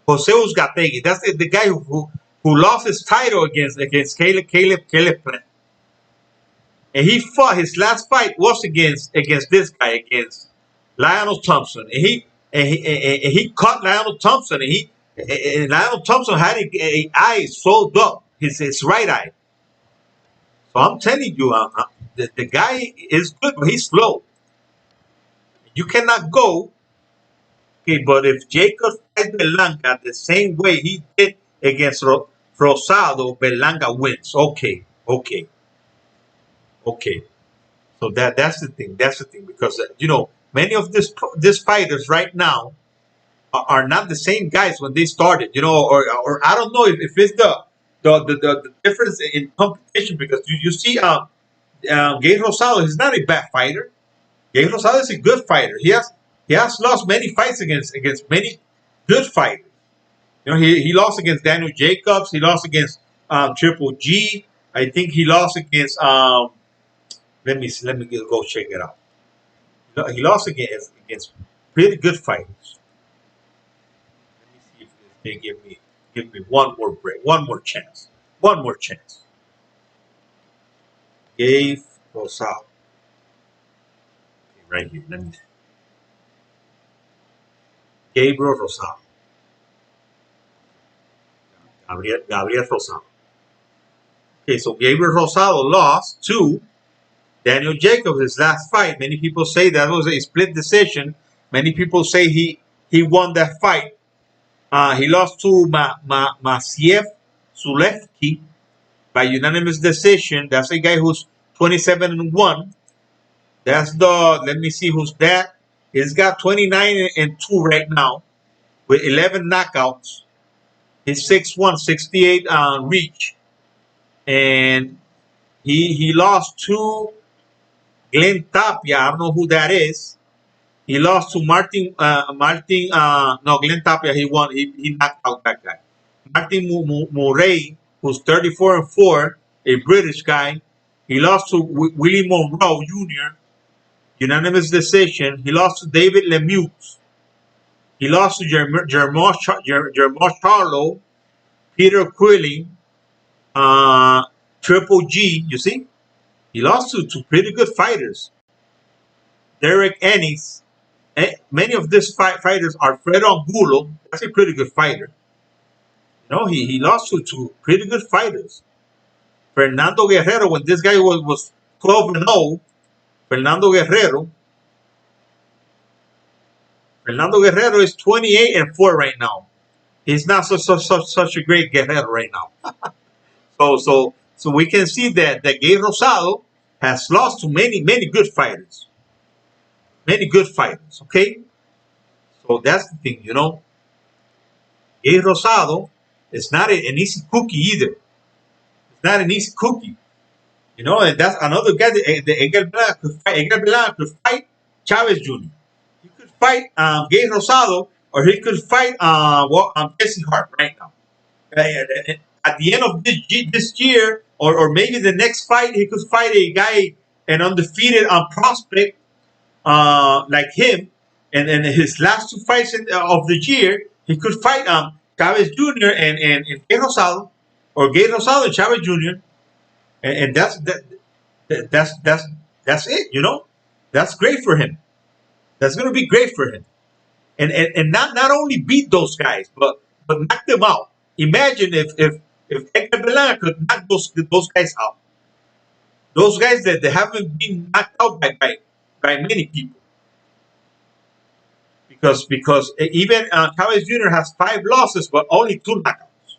Jose Uzcategui. That's the guy who lost his title against Caleb Plant. And he fought, his last fight was against this guy, against Lionel Thompson. And he caught Lionel Thompson, and Lionel Thompson had a eye sewed up, his right eye. So I'm telling you, the guy is good, but he's slow. You cannot go. Okay, but if Jacob fights Berlanga the same way he did against Rosado, Berlanga wins. Okay. So that's the thing. That's the thing, because you know, many of these fighters right now are not the same guys when they started. You know, or I don't know if it's the difference in competition, because you see, Gabe Rosado is not a bad fighter. Gabe Rosado is a good fighter. He has lost many fights against many good fighters. You know, he lost against Daniel Jacobs. He lost against Triple G. I think he lost against let me go check it out. He lost against pretty good fighters. Let me see if they give me one more break, one more chance. Gabe Rosado. Right here. Let me see. Gabriel Rosado. Gabriel Rosado. Okay, so Gabriel Rosado lost to Daniel Jacobs his last fight. Many people say that was a split decision. Many people say he won that fight. He lost to Masiev Sulevsky by unanimous decision. That's a guy who's 27-1. That's let me see who's that. He's got 29-2 right now with 11 knockouts. He's 6'1", 68 reach. And he lost to Glenn Tapia. I don't know who that is. He lost to Glenn Tapia. He won. He knocked out that guy. Martin Murray, who's 34-4, a British guy. He lost to Willie Monroe Jr., unanimous decision. He lost to David Lemieux. He lost to Germán Charlo, Peter Quilling, Triple G. You see? He lost to pretty good fighters. Derek Ennis. Many of these fighters are Fred Angulo. That's a pretty good fighter. You know, he lost to pretty good fighters. Fernando Guerrero, when this guy was 12-0, Fernando Guerrero is 28-4 right now. He's not such a great Guerrero right now. So we can see that Gabe Rosado has lost to many good fighters. Many good fighters. Okay, so that's the thing, you know. Gabe Rosado is not an easy cookie either. It's not an easy cookie. You know, and that's another guy that Edgar Berlanga could fight Chavez Jr. He could fight Gabe Rosado, or he could fight Jesse Hart right now. At the end of this year, or maybe the next fight, he could fight a guy, an undefeated prospect like him. And his last two fights of the year, he could fight Chavez Jr. and Gabe Rosado, or Gabe Rosado and Chavez Jr. And that's it, you know. That's great for him. That's going to be great for him. And not only beat those guys, but knock them out. Imagine if Edgar Berlanga could knock those guys out. Those guys that they haven't been knocked out by many people, because even Chavez Jr. has 5 losses but only 2 knockouts,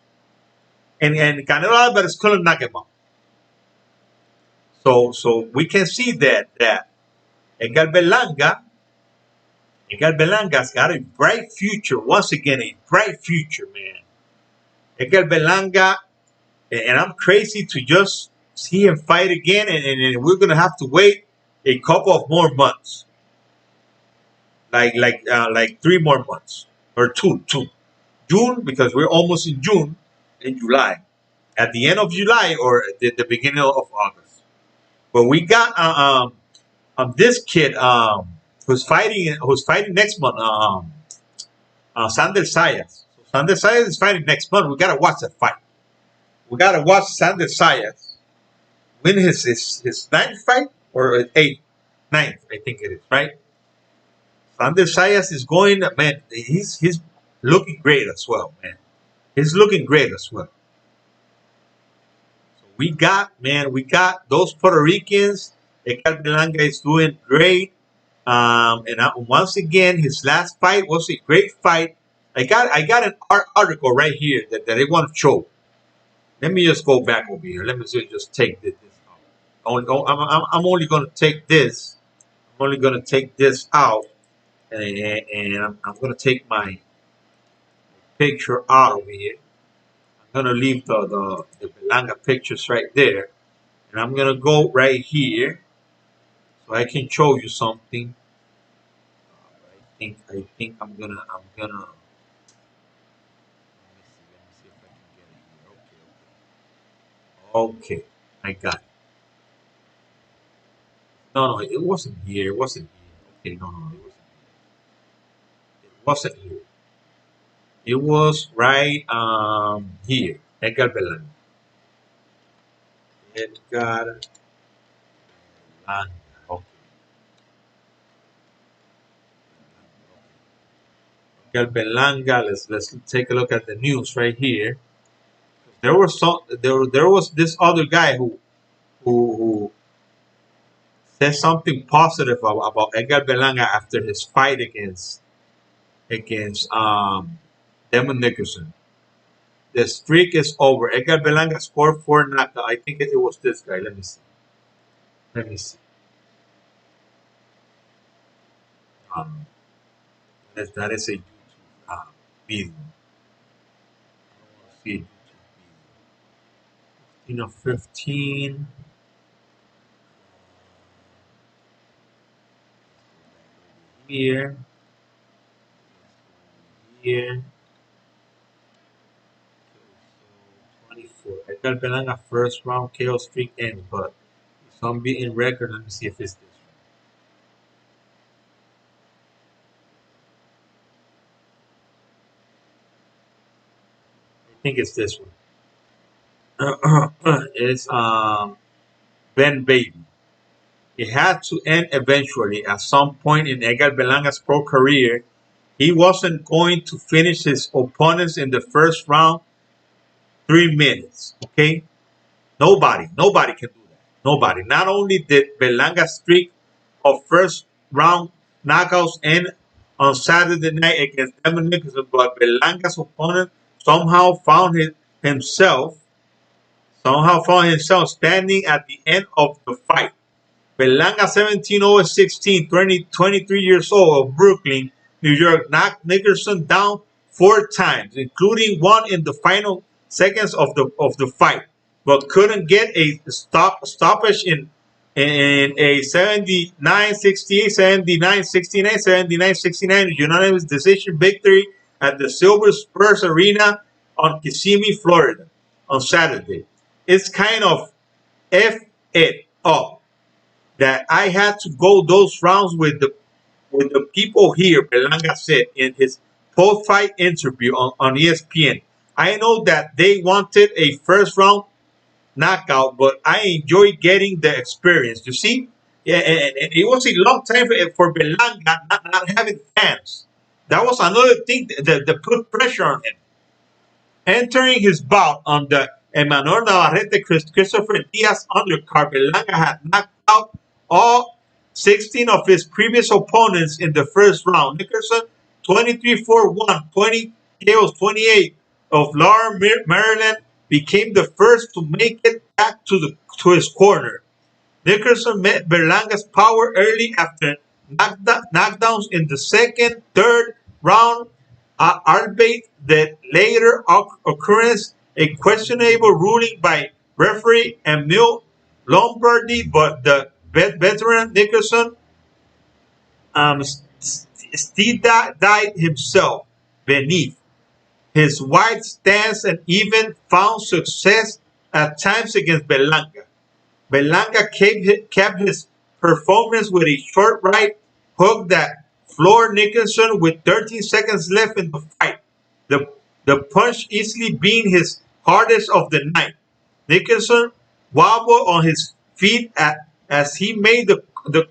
and Canelo Alvarez couldn't knock him out. So we can see that Edgar Berlanga Edgar Berlanga's got a bright future. Once again, a bright future, man. Edgar Berlanga, and I'm crazy to just see him fight again, and we're gonna have to wait a couple of more months, like 3 more months or two. June, because we're almost in June, and July, at the end of July or the beginning of August. But we got this kid who's fighting next month. Sander Sayas. So Sander Sayas is fighting next month. We gotta watch that fight. We gotta watch Sander Sayas win his ninth fight or eighth, ninth, I think it is, right? Sander Sayas is going, man. He's looking great as well, man. He's looking great as well. So we got those Puerto Ricans. Edgar Berlanga is doing great. Once again, his last fight was a great fight. I got an article right here that I want to show. Let me just go back over here. Let me just take this out. I'm only going to take this. I'm only going to take this out, and I'm going to take my picture out over here. I'm going to leave the Belanga pictures right there, and I'm going to go right here so I can show you something. I think I'm gonna. Let me see if I can get it here. Okay. I got it. No, it wasn't here. It wasn't here. Okay, no, it wasn't here. It wasn't here. It was right here. Edgar Berlanga. Edgar Berlanga. Okay. Edgar Berlanga. Let's take a look at the news right here. There was this other guy who said something positive about Edgar Berlanga after his fight against Demon Nicholson. The streak is over. Edgar Berlanga scored 4 knockouts. I think it was this guy. Let me see. Let me see. Um, that is a YouTube video. I want to see a YouTube video. 15. Here. Here. 24. Edgar Berlanga first round KO streak ends, but it's unbeaten record. Let me see if it's this one. I think it's this one. It's Ben Baby. It had to end eventually. At some point in Edgar Berlanga's pro career, he wasn't going to finish his opponents in the first round 3 minutes. Okay? Nobody can do that. Nobody. Not only did Berlanga's streak of first round knockouts end on Saturday night against Demon Nicholson, but Berlanga's opponent somehow found himself standing at the end of the fight. Berlanga, 17-0-16, 23 years old, of Brooklyn, New York, knocked Nicholson down 4 times, including one in the final seconds of the fight, but couldn't get a stoppage in a 79-68, 79-69, 79-69 unanimous decision victory at the Silver Spurs Arena on Kissimmee, Florida, on Saturday. It's kind of F it up that I had to go those rounds with the people here, Berlanga said in his post-fight interview on ESPN. I know that they wanted a first round knockout, but I enjoy getting the experience. You see? Yeah, and it was a long time for Berlanga not having fans. That was another thing that put pressure on him. Entering his bout on the Emmanuel Navarrete, Christopher Diaz undercard. Berlanga had knocked out all 16 of his previous opponents in the first round. Nickerson 23-4-1, 20 KOs, 28 of Laura Maryland became the first to make it back to his corner. Nickerson met Berlanga's power early after knockdowns in the second, third round, albeit the later occurrence a questionable ruling by referee Emil Lombardi, but the veteran Nickerson still died himself beneath his wide stance and even found success at times against Berlanga. Berlanga kept his performance with a short right hook that floored Nickerson with 13 seconds left in the fight. The, the punch easily being his hardest of the night. Nickerson wobbled on his feet as he made the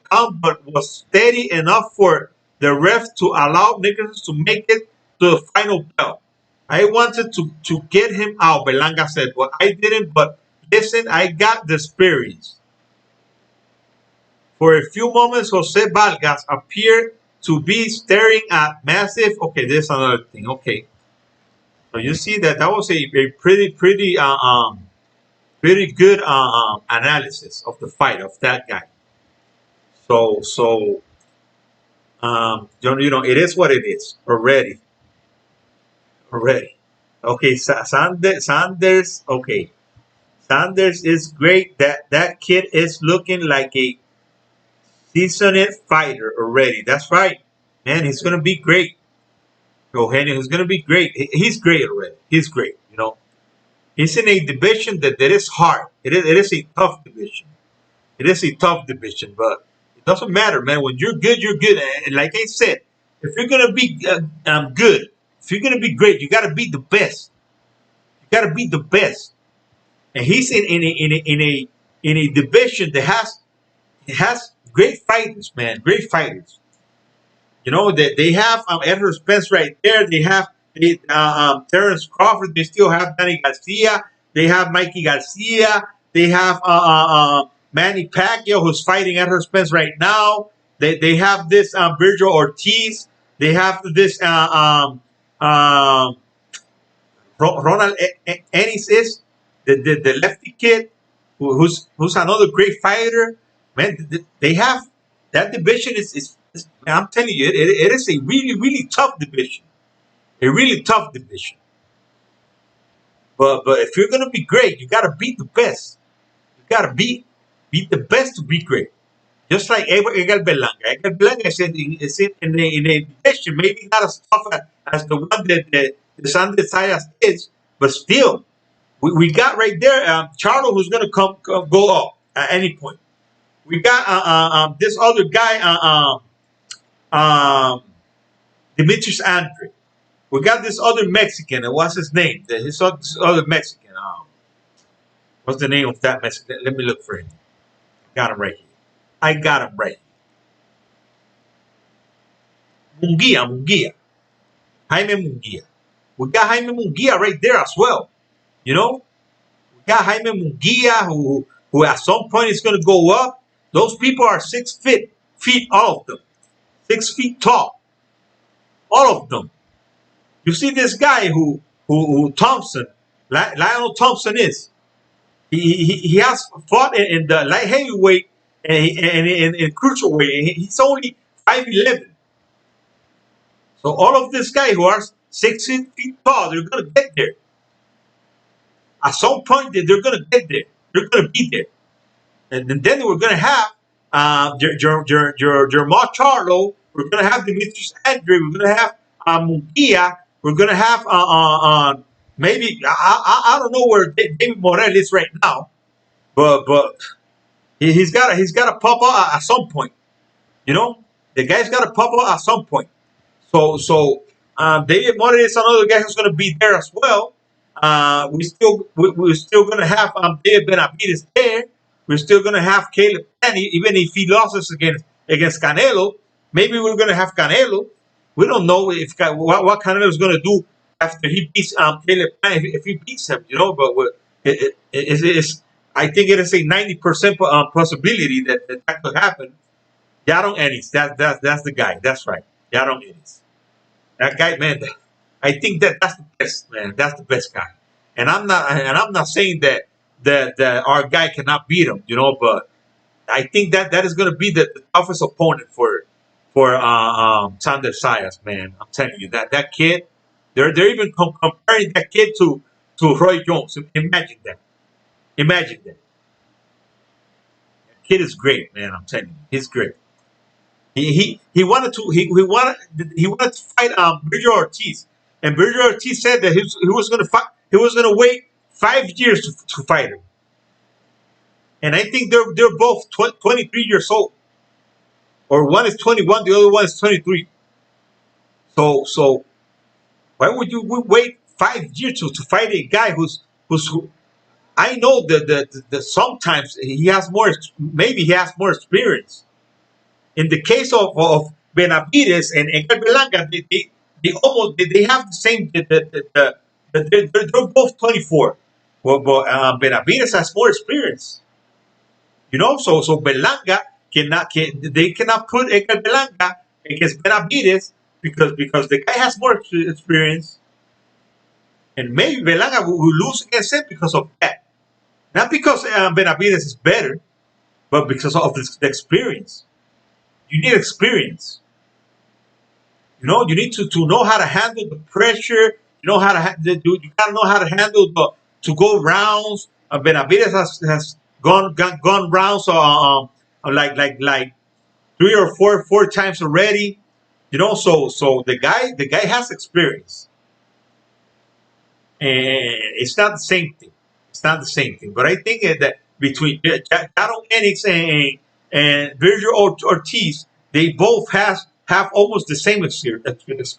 count, but was steady enough for the ref to allow Nickerson to make it to the final bell. I wanted to get him out, Berlanga said, but I didn't. But listen, I got the experience. For a few moments, Jose Vargas appeared to be staring at massive. Okay, there's another thing. Okay, so you see that was a pretty good analysis of the fight of that guy. So it is what it is already. Okay, Sanders. Okay, Sanders is great. That kid is looking like a seasoned fighter already. That's right, man. He's gonna be great. Eugenio, he's gonna be great. He's great already. He's great. He's in a division that is hard. It is a tough division. It is a tough division, but it doesn't matter, man. When you're good, you're good. And like I said, if you're gonna be good, if you're gonna be great, you gotta be the best. You gotta be the best. And he's in a division that has great fighters, man. Great fighters. They have Edgar Spence right there. They have Terrence Crawford. They still have Danny Garcia. They have Mikey Garcia. They have Manny Pacquiao, who's fighting Edgar Spence right now. They have this Virgil Ortiz. They have this Ronald Ennis, the lefty kid, who's another great fighter. Man, they have that division is I'm telling you, it is a really, really tough division. A really tough division. But if you're gonna be great, you gotta beat the best. You gotta beat the best to be great. Just like Edgar Berlanga. Edgar Berlanga is in a division, maybe not as tough as the one that the Sanders Sayas is, but still, we got right there Charlo, who's gonna go up at any point. We got this other guy, Demetrius Andre. We got this other Mexican. What's his name? This other Mexican. What's the name of that Mexican? Let me look for him. Got him right here. I got him right here. Munguia. Jaime Munguia. We got Jaime Munguia right there as well. We got Jaime Munguia who at some point is going to go up. Those people are 6 feet, all of them. 6 feet tall. All of them. You see this guy who Thompson, Lionel Thompson is. He has fought in the light heavyweight and in cruiserweight. He's only 5'11". So all of these guys who are 6 feet tall, they're gonna get there. At some point, they're gonna get there. They're gonna be there. And then we're gonna have Jermall Charlo. We're gonna have Demetrius Andre. We're gonna have Munguia. We're gonna have maybe I don't know where David Morel is right now, but he's got to pop out at some point. The guy's got to pop out at some point. So David Morel is another guy who's gonna be there as well. We're still gonna have David Benavides there. We're still gonna have Caleb Plant, even if he loses against Canelo. Maybe we're gonna have Canelo. We don't know what Canelo is gonna do after he beats Caleb Plant, if he beats him, but It's I think it is a 90% possibility that could happen. Yaron Ennis, that's the guy. That's right, Yaron Ennis. That guy, man. I think that's the best, man. That's the best guy. And I'm not saying that our guy cannot beat him, but I think that is going to be the toughest opponent for Sander Sayas, man. I'm telling you that kid. They're even comparing that kid to Roy Jones. Imagine that. Imagine that. Kid is great, man. I'm telling you, he's great. He wanted to he wanted to fight Bridger Ortiz, and Bridger Ortiz said that he was going to fight. He was going to wait 5 years to fight him. And I think they're both 23 years old, or one is 21, the other one is 23. So why would you wait 5 years to fight a guy who I know that sometimes he has more, maybe he has more experience. In the case of Benavides and Edgar Berlanga, they have the same. They're both 24. Well, but Benavides has more experience. So Berlanga they cannot put Edgar Berlanga against Benavides because the guy has more experience, and maybe Berlanga will lose against him because of that. Not because Benavides is better, but because of the experience. You need experience. You need to know how to handle the pressure. You know how to you gotta know how to handle to go rounds. Benavides has gone rounds like 3 or 4 times already. So the guy has experience, and it's not the same thing. It's not the same thing. But I think that between Jaron Enix and Virgil Ortiz, they both have almost the same experience.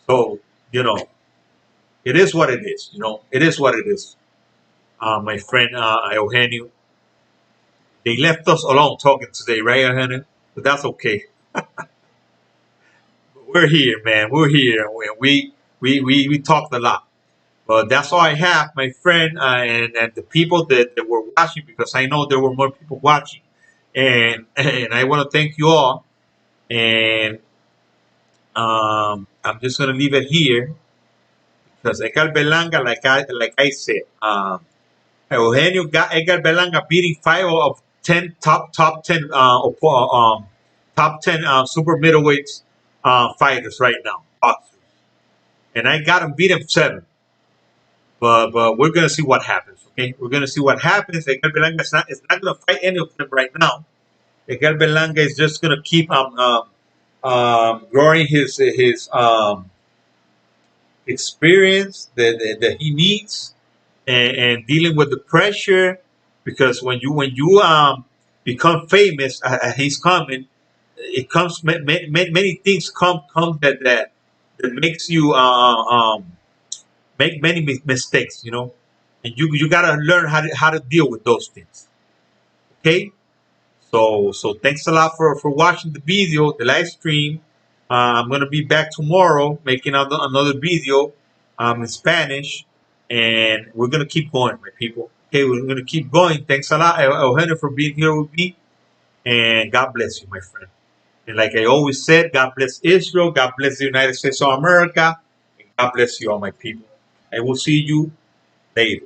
So it is what it is. It is what it is. My friend Eugenio, they left us alone talking today, right, Eugenio? But that's okay. We're here, man. We're here, and we talked a lot. But that's all I have, my friend, and the people that were watching, because I know there were more people watching, and I want to thank you all. And I'm just gonna leave it here because Edgar Berlanga, like I said, Eugenio got Edgar Berlanga beating 5 of 10 top 10 top 10 super middleweight fighters right now, boxers. And I got him beat him 7. But we're gonna see what happens. Okay, we're gonna see what happens. Edgar Berlanga is not gonna fight any of them right now. Edgar Berlanga is just gonna keep growing his experience that he needs, and dealing with the pressure, because when you become famous, he's coming. It comes many things come that makes you make many mistakes, and you gotta learn how to deal with those things. Okay, so thanks a lot for watching the video, the live stream. I'm gonna be back tomorrow making another video in Spanish, and we're gonna keep going, my people. Okay, we're gonna keep going. Thanks a lot, Eugenio, for being here with me, and God bless you, my friend. And like I always said, God bless Israel, God bless the United States of America, and God bless you all, my people. I will see you later.